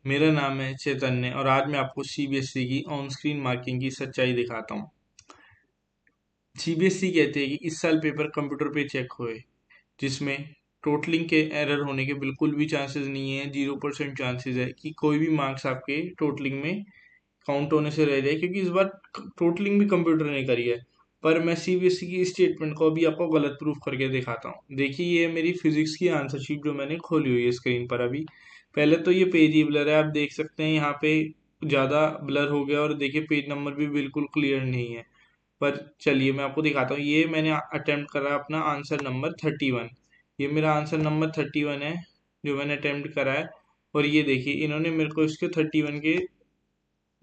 मेरा नाम है चैतन्य और आज मैं आपको सीबीएसई की ऑन स्क्रीन मार्किंग की सच्चाई दिखाता हूँ। सीबीएसई कहते हैं कि इस साल पेपर कंप्यूटर पे चेक हुए, जिसमें टोटलिंग के एरर होने के बिल्कुल भी चांसेस नहीं है। 0% चांसेस है कि कोई भी मार्क्स आपके टोटलिंग में काउंट होने से रह जाए, क्योंकि इस बार टोटलिंग भी कंप्यूटर ने करी है। पर मैं सीबीएसई की स्टेटमेंट को अभी आपको गलत प्रूफ करके दिखाता हूँ। देखिए, ये मेरी फिजिक्स की आंसर शीट जो मैंने खोली हुई है स्क्रीन पर अभी। पहले तो ये पेज ही ब्लर है, आप देख सकते हैं यहाँ पे ज़्यादा ब्लर हो गया, और देखिए पेज नंबर भी बिल्कुल क्लियर नहीं है। पर चलिए मैं आपको दिखाता हूँ। ये मैंने अटेम्प्ट करा अपना आंसर नंबर 31। ये मेरा आंसर नंबर 31 है जो मैंने अटेम्प्ट करा है। और ये देखिए, इन्होंने मेरे को इसके 31 के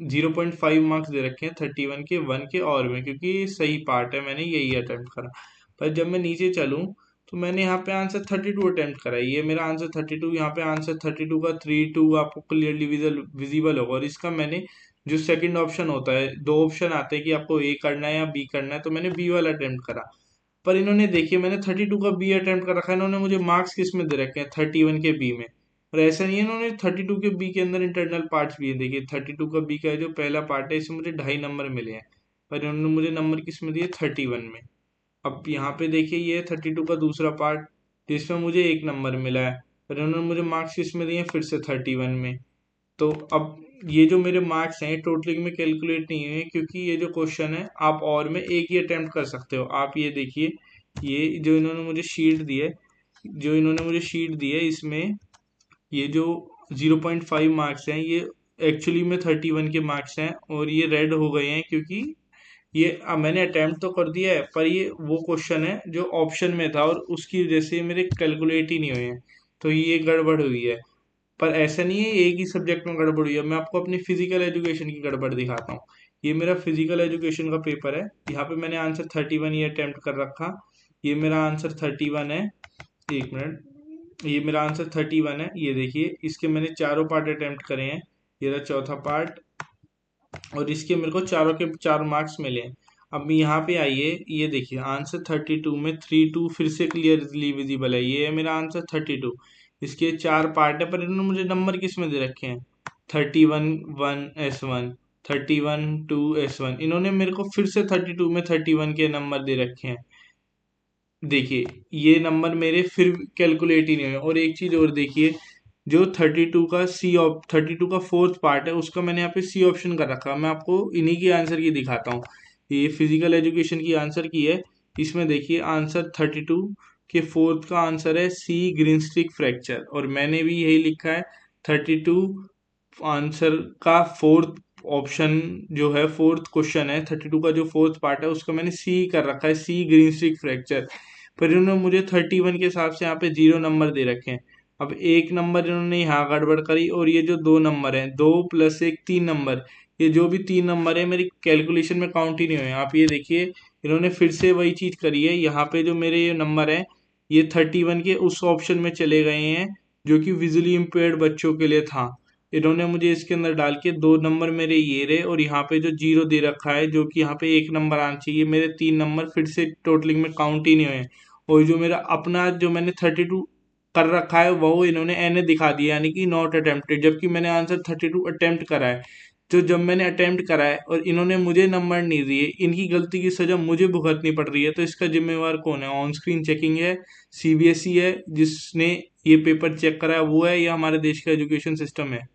0.5 मार्क्स दे रखे हैं, 31 के 1 के और में, क्योंकि ये सही पार्ट है, मैंने यही अटेम्प्ट करा। पर जब मैं नीचे चलूँ तो मैंने यहाँ पे आंसर 32 अटेम्प्ट करा है। ये मेरा आंसर 32, यहाँ पे आंसर 32 का 32 आपको क्लियरली विजिबल होगा। और इसका मैंने जो सेकंड ऑप्शन होता है, दो ऑप्शन आते हैं कि आपको ए करना है या बी करना है, तो मैंने बी वाला अटेम्प्ट करा। पर इन्होंने देखिए, मैंने 32 का बी अटेम्प्ट कर रखा है, इन्होंने मुझे मार्क्स किस में दे रखे हैं, 31 के बी में। और ऐसा नहीं है, इन्होंने 32 के बी के अंदर इंटरनल पार्ट्स भी है। देखिए 32 का बी का जो पहला पार्ट है, इसमें मुझे 2.5 नंबर मिले हैं, पर इन्होंने मुझे नंबर किस में दिए, 31 में। अब यहाँ पे देखिए, ये 32 का दूसरा पार्ट जिसमें मुझे 1 नंबर मिला है, पर इन्होंने मुझे मार्क्स किस में दिए हैं, फिर से 31 में। तो अब ये जो मेरे मार्क्स हैं टोटलिंग में कैलकुलेट नहीं हुए, क्योंकि ये जो क्वेश्चन है आप और में एक ही अटेम्प्ट कर सकते हो। आप ये देखिए, ये जो इन्होंने मुझे शीट दी है, इसमें ये जो 0.5 मार्क्स हैं, ये एक्चुअली में 31 के मार्क्स हैं, और ये रेड हो गए हैं क्योंकि ये मैंने अटेम्प्ट तो कर दिया है, पर ये वो क्वेश्चन है जो ऑप्शन में था, और उसकी वजह से मेरे कैलकुलेट ही नहीं हुए हैं। तो ये गड़बड़ हुई है। पर ऐसा नहीं है एक ही सब्जेक्ट में गड़बड़ हुई है, मैं आपको अपनी फिजिकल एजुकेशन की गड़बड़ दिखाता हूँ। ये मेरा फिजिकल एजुकेशन का पेपर है, यहाँ पे मैंने आंसर 31 ये अटेम्प्ट कर रखा। ये मेरा आंसर 31 है। एक मिनट, ये मेरा आंसर 31 है। ये देखिए, इसके मैंने चारों पार्ट अटेम्प्ट करे हैं। ये रहा चौथा पार्ट, और इसके मेरे को चारों के 4 मार्क्स मिले हैं। अब यहाँ पे आइए, ये देखिए आंसर 32 में 32 फिर से क्लियरली विजिबल है। ये है मेरा आंसर 32। इसके 4 पार्ट है, पर इन्होंने मुझे नंबर किस में दे रखे हैं, 31 1 S1, 31 2 S1। इन्होंने मेरे को फिर से 32 में 31 के नंबर दे रखे हैं। देखिए, ये नंबर मेरे फिर कैलकुलेट ही नहीं हुए। और एक चीज और देखिए, जो 32 का फोर्थ पार्ट है, उसका मैंने यहाँ पे सी ऑप्शन कर रखा है। मैं आपको इन्हीं की आंसर की दिखाता हूँ। ये फिजिकल एजुकेशन की आंसर की है। इसमें देखिए आंसर 32 के फोर्थ का आंसर है सी, ग्रीन स्टिक फ्रैक्चर, और मैंने भी यही लिखा है। 32 आंसर का फोर्थ ऑप्शन जो है, फोर्थ क्वेश्चन है 32 का जो फोर्थ पार्ट है, उसका मैंने सी कर रखा है, सी ग्रीन स्टिक फ्रैक्चर। पर इन्होंने मुझे 31 के हिसाब से यहाँ पे 0 नंबर दे रखे हैं। अब 1 नंबर इन्होंने यहाँ गड़बड़ करी, और ये जो 2 नंबर हैं, 2 + 1 3 नंबर, ये जो भी 3 नंबर है मेरी कैलकुलेशन में काउंट ही नहीं हुए। आप ये देखिए, इन्होंने फिर से वही चीज करी है। यहाँ पे जो मेरे ये नंबर है, ये 31 के उस ऑप्शन में चले गए हैं जो कि विजुअली इम्पेयर्ड बच्चों के लिए था। इन्होंने मुझे इसके अंदर डाल के 2 नंबर मेरे ये रहे, और यहाँ पे जो 0 दे रखा है, जो कि यहाँ पे 1 नंबर आना चाहिए, मेरे 3 नंबर फिर से टोटलिंग में काउंट ही नहीं हुए। और जो मेरा अपना जो मैंने 32 कर रखा है, वो इन्होंने एन दिखा दिया, यानी कि नॉट अटेम्प्टेड, जबकि मैंने आंसर 32 अटेम्प्ट करा है। तो जब मैंने अटेम्प्ट करा है और इन्होंने मुझे नंबर नहीं दिए, इनकी गलती की सजा मुझे भुगतनी पड़ रही है, तो इसका जिम्मेवार कौन है? ऑन स्क्रीन चेकिंग है, सीबीएसई है जिसने ये पेपर चेक करा है, वो है, या हमारे देश का एजुकेशन सिस्टम है?